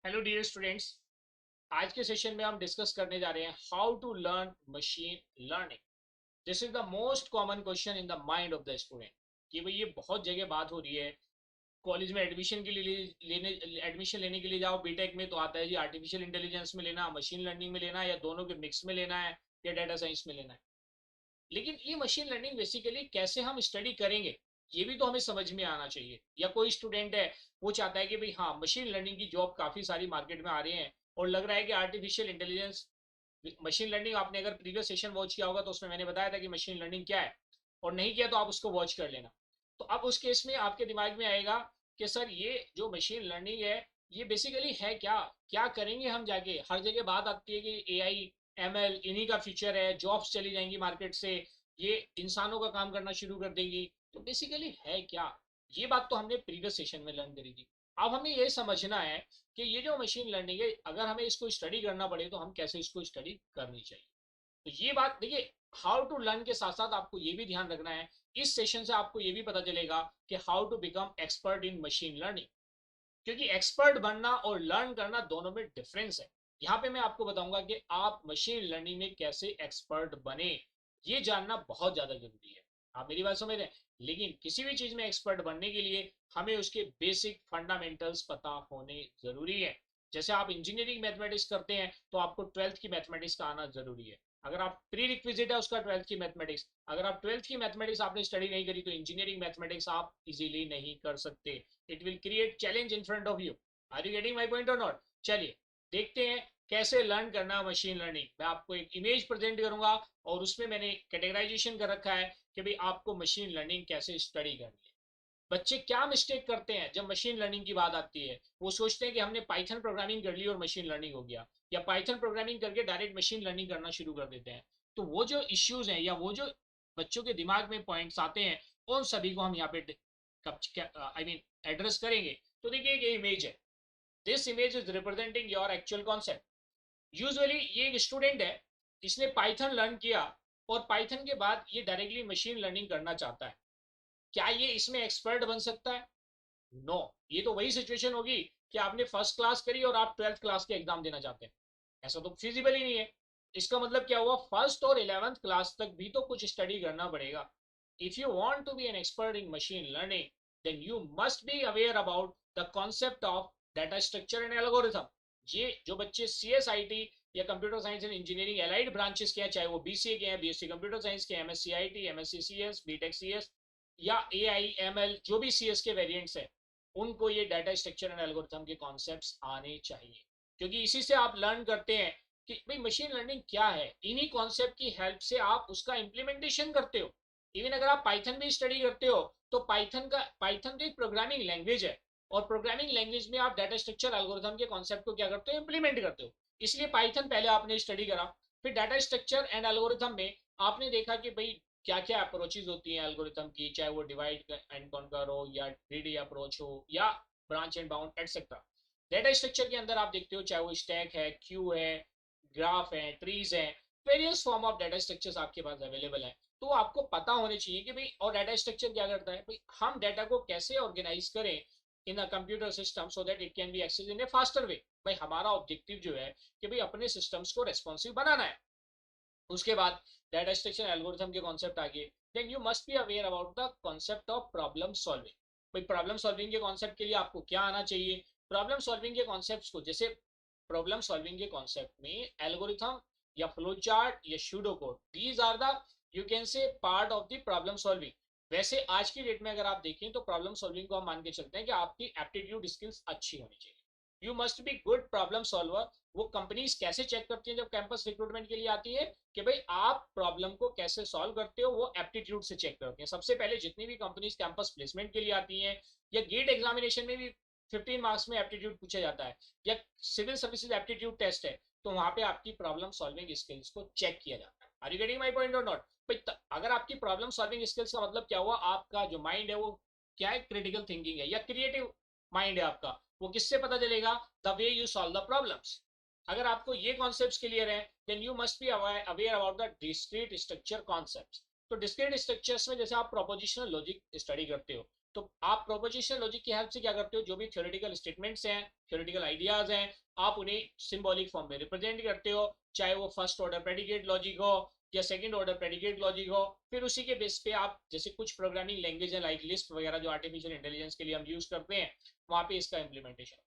Hello dear students. आज के session में हम डिस्कस करने जा रहे हैं how to learn machine learning. This is the most common question in the mind of the student कि भाई ये बहुत जगह बात हो रही है। कॉलेज में एडमिशन के लिए लेने एडमिशन लेने के लिए जाओ बीटेक में तो आता है जी आर्टिफिशियल इंटेलिजेंस में लेना, मशीन लर्निंग में लेना, या दोनों के मिक्स में लेना है, या डाटा साइंस में लेना है। लेकिन ये मशीन लर्निंग बेसिकली कैसे हम स्टडी करेंगे ये भी तो हमें समझ में आना चाहिए। या कोई स्टूडेंट है वो चाहता है कि भाई हाँ मशीन लर्निंग की जॉब काफ़ी सारी मार्केट में आ रही हैं और लग रहा है कि आर्टिफिशियल इंटेलिजेंस मशीन लर्निंग, आपने अगर प्रीवियस सेशन वॉच किया होगा तो उसमें मैंने बताया था कि मशीन लर्निंग क्या है, और नहीं किया तो आप उसको वॉच कर लेना। तो अब उस केस में आपके दिमाग में आएगा कि सर ये जो मशीन लर्निंग है ये बेसिकली है क्या, क्या करेंगे हम जाके। हर जगह बात आती है कि एआई एमएल इन्हीं का फ्यूचर है, जॉब्स चली जाएंगी मार्केट से, ये इंसानों का काम करना शुरू कर देंगी। तो बेसिकली है क्या, ये बात तो हमने प्रीवियस सेशन में लर्न करी थी। अब हमें ये समझना है कि ये जो मशीन लर्निंग है अगर हमें इसको स्टडी करना पड़े तो हम कैसे इसको स्टडी करनी चाहिए। तो ये बात देखिए, हाउ टू लर्न के साथ साथ आपको ये भी ध्यान रखना है, इस सेशन से आपको ये भी पता चलेगा कि how to become expert in machine learning. क्योंकि एक्सपर्ट बनना और लर्न करना दोनों में डिफरेंस है। यहाँ पे मैं आपको बताऊंगा कि आप मशीन लर्निंग में कैसे एक्सपर्ट बने, ये जानना बहुत ज्यादा जरूरी है। आप मेरी बात समझ रहे हैं। लेकिन किसी भी चीज में एक्सपर्ट बनने के लिए हमें उसके बेसिक फंडामेंटल्स पता होने जरूरी है। जैसे आप इंजीनियरिंग मैथमेटिक्स करते हैं तो आपको ट्वेल्थ की मैथमेटिक्स का आना जरूरी है। अगर आप प्री रिक्विजिट है उसका ट्वेल्थ की मैथमेटिक्स, अगर आप ट्वेल्थ की मैथमेटिक्स आपने स्टडी नहीं करी तो इंजीनियरिंग मैथमेटिक्स आप इजीली नहीं कर सकते। It will create challenge in front of you. Are you getting my point or not. चलिए देखते हैं कैसे लर्न करना मशीन लर्निंग। मैं आपको एक इमेज प्रेजेंट करूंगा और उसमें मैंने कैटेगराइजेशन कर रखा है कि भाई आपको मशीन लर्निंग कैसे स्टडी करनी है। बच्चे क्या मिस्टेक करते हैं जब मशीन लर्निंग की बात आती है, वो सोचते हैं कि हमने पाइथन प्रोग्रामिंग कर ली और मशीन लर्निंग हो गया, या पाइथन प्रोग्रामिंग करके डायरेक्ट मशीन लर्निंग करना शुरू कर देते हैं। तो वो जो इश्यूज हैं या वो जो बच्चों के दिमाग में पॉइंट्स आते हैं उन सभी को हम यहाँ पे आई मीन एड्रेस करेंगे। तो देखिए ये इमेज है, this image is representing your actual concept. Usually ये एक स्टूडेंट है, इसने पाइथन लर्न किया और पाइथन के बाद ये डायरेक्टली मशीन लर्निंग करना चाहता है। क्या ये इसमें एक्सपर्ट बन सकता है? No no. ये तो वही सिचुएशन होगी कि आपने फर्स्ट क्लास करी और आप ट्वेल्थ क्लास के एग्जाम देना चाहते हैं। ऐसा तो फिजिबल ही नहीं है। इसका मतलब क्या हुआ, फर्स्ट और 11th क्लास तक भी तो कुछ स्टडी करना पड़ेगा। If you want to be an expert in machine learning then you must be aware about the concept of data structure and algorithm. ये जो बच्चे CSIT या computer science and engineering allied branches के हैं, चाहे वो BCA के हैं, BSc कंप्यूटर साइंस के, MSc IT, MSc CS, BTech CS, या AIML जो भी CS के वेरिएंट्स हैं, उनको ये डाटा स्ट्रक्चर एंड एल्गोरिथम के कॉन्सेप्ट्स आने चाहिए। क्योंकि इसी से आप लर्न करते हैं कि भाई मशीन लर्निंग क्या है। इन्हीं कॉन्सेप्ट की हेल्प से आप उसका इंप्लीमेंटेशन करते हो। इवन अगर आप पाइथन भी स्टडी करते हो तो पाइथन तो एक प्रोग्रामिंग लैंग्वेज है, और प्रोग्रामिंग लैंग्वेज में आप डाटा स्ट्रक्चर एल्गोरिथम के कॉन्सेप्ट को क्या करते हो, इंप्लीमेंट करते हो। इसलिए पाइथन पहले आपने स्टडी करा, फिर डाटा स्ट्रक्चर एंड एल्गोरिथम में आपने देखा कि भाई क्या क्या अप्रोचेज होती हैं एल्गोरिथम की, चाहे वो डिवाइड एंड कॉन्कर हो, या ग्रीडी अप्रोच हो, या branch and bound etcetera. Data structure के अंदर आप देखते हो चाहे वो स्टैक है, क्यू है, ग्राफ है, ट्रीज है, various form of data structures आपके पास अवेलेबल है। तो आपको पता होने चाहिए कि भाई और डाटा स्ट्रक्चर क्या करता है, भाई हम डाटा को कैसे ऑर्गेनाइज करें in a computer system so that it can be access in a faster way. भाई हमारा ऑब्जेक्टिव जो है कि भाई अपने सिस्टम्स को रेस्पॉन्सिव बनाना है। उसके बाद डाटा स्ट्रक्चर एल्गोरिथम के कॉन्सेप्ट आ गए। Then you must be aware about the concept of problem solving. भाई प्रॉब्लम सॉल्विंग के कॉन्सेप्ट के लिए आपको क्या आना चाहिए। प्रॉब्लम सॉल्विंग के कॉन्सेप्ट्स को, जैसे प्रॉब्लम सॉल्विंग के कॉन्सेप्ट में एल्गोरिथम या फ्लो चार्ट या pseudo code, these are the you can say part of the problem solving. वैसे आज की डेट में अगर आप देखें तो प्रॉब्लम सॉल्विंग को हम मान के चलते हैं कि आपकी एप्टीट्यूड स्किल्स अच्छी होनी चाहिए। You must be good problem solver. वो कंपनीज कैसे चेक करती हैं जब कैंपस रिक्रूटमेंट के लिए आती है कि भाई आप प्रॉब्लम को कैसे सॉल्व करते हो, वो एप्टीट्यूड से चेक करते हैं। सबसे पहले जितनी भी कंपनीज कैंपस प्लेसमेंट के लिए आती हैं या गेट एग्जामिनेशन में भी 15 मार्क्स में एप्टीट्यूड पूछा जाता है, या सिविल सर्विसेज एप्टीट्यूड टेस्ट है, तो वहां पे आपकी प्रॉब्लम सॉल्विंग स्किल्स को चेक किया जाता है। Are you getting my point or not. अगर आपकी प्रॉब्लम सॉल्विंग स्किल्स का मतलब क्या हुआ, आपका जो माइंड है वो क्या है, क्रिटिकल थिंकिंग है या क्रिएटिव माइंड है आपका, वो किससे पता चलेगा, the way you solve the problems. अगर आपको ये कॉन्सेप्ट्स क्लियर है then you must be aware about the discrete structure concepts. तो डिस्क्रीट स्ट्रक्चर्स में जैसे आप प्रोपोजिशनल लॉजिक स्टडी करते हो, तो आप प्रोपोजिशन लॉजिक की हेल्प से क्या करते हो, जो भी थ्योरेटिकल स्टेटमेंट्स हैं, थ्योरेटिकल आइडियाज हैं, आप उन्हें सिंबॉलिक फॉर्म में रिप्रेजेंट करते हो, चाहे वो फर्स्ट ऑर्डर प्रेडिकेट लॉजिक हो या सेकंड ऑर्डर प्रेडिकेट लॉजिक हो। फिर उसी के बेस पे आप, जैसे कुछ प्रोग्रामिंग लैंग्वेज है लाइक लिस्प वगैरह जो आर्टिफिशियल इंटेलिजेंस के लिए हम यूज करते हैं, वहां पे इसका इंप्लीमेंटेशन।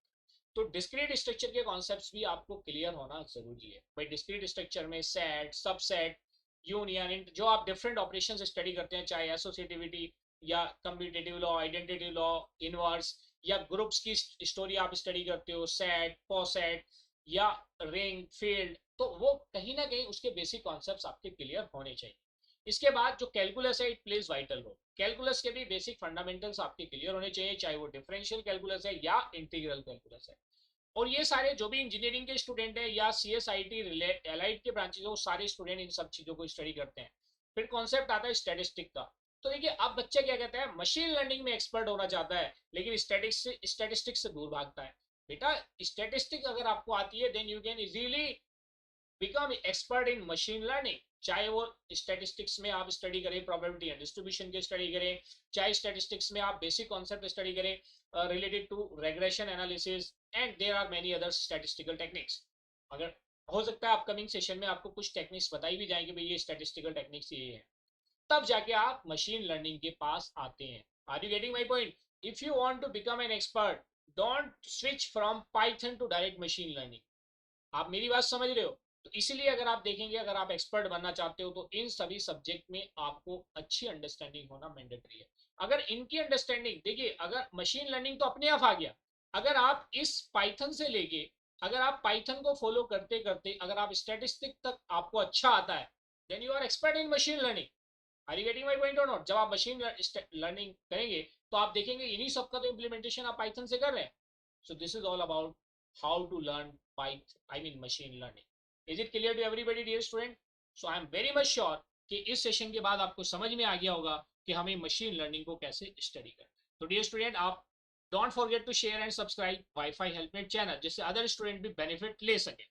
तो डिस्क्रीट स्ट्रक्चर के कॉन्सेप्ट्स भी आपको क्लियर होना जरूरी है भाई। डिस्क्रीट स्ट्रक्चर में सेट, सबसेट, यूनियन, जो आप डिफरेंट ऑपरेशन स्टडी करते हैं, चाहे एसोसिएटिविटी या commutative law, identity law, inverse, या ग्रुप्स की स्टोरी आप स्टडी करते हो, सेट, पॉसेट या रिंग, फील्ड, तो वो कहीं ना कहीं उसके बेसिक कॉन्सेप्ट्स आपके क्लियर होने चाहिए। इसके बाद जो कैलकुलस है, it plays vital role. Calculus के भी बेसिक फंडामेंटल्स आपके क्लियर होने चाहिए, चाहे वो डिफरेंशियल कैलकुलस है या इंटीग्रल कैलकुलस है। और ये सारे जो भी इंजीनियरिंग के स्टूडेंट हैं या C S I T allied के ब्रांचेज वो सारे स्टूडेंट इन सब चीजों को स्टडी करते हैं। फिर कॉन्सेप्ट आता है स्टैटिस्टिक का। तो देखिए, अब बच्चा क्या कहता है, मशीन लर्निंग में एक्सपर्ट होना चाहता है लेकिन स्टैटिस्टिक्स से दूर भागता है। बेटा, स्टैटिस्टिक्स अगर आपको आती है then you can easily become expert in machine learning. चाहे वो स्टैटिस्टिक्स में आप स्टडी करें, प्रोबेबिलिटी एंड डिस्ट्रीब्यूशन की स्टडी करें, चाहे स्टैटिस्टिक्स में आप बेसिक कॉन्सेप्ट स्टडी करें related to regression analysis, and there are many other statistical techniques. अगर हो सकता है अपकमिंग सेशन में आपको कुछ टेक्निक्स बताई भी जाएंगे, भाई ये स्टैटिस्टिकल टेक्निक्स ये है, तब जाके आप मशीन लर्निंग के पास आते हैं। Are you getting my point? If you want to become an expert, don't switch from Python to direct machine learning. आप मेरी बात समझ रहे हो? तो इसीलिए अगर आप देखेंगे, अगर आप एक्सपर्ट बनना चाहते हो तो इन सभी सब्जेक्ट में आपको अच्छी अंडरस्टैंडिंग होना मैंडेटरी है। अगर इनकी अंडरस्टैंडिंग, देखिए अगर मशीन लर्निंग तो अपने आप आ गया, अगर आप इस पाइथन से लेके, अगर आप पाइथन को फॉलो करते करते अगर आप स्टैटिस्टिक तक आपको अच्छा आता है, then you are expert in machine learning. Are you getting my point or not? जब आप मशीन लर्निंग करेंगे तो आप देखेंगे इन्हीं सब का तो इम्प्लीमेंटेशन आप पाइथन से कर रहे हैं। So this is all about how to learn machine learning. Is it clear to everybody, dear student? So I am very much sure कि इस सेशन के बाद आपको समझ में आ गया होगा कि हमें मशीन लर्निंग को कैसे स्टडी करना है। तो डियर स्टूडेंट, आप don't forget to share and subscribe WiFi Helpnet channel, जिससे अदर स्टूडेंट भी बेनिफिट ले सके।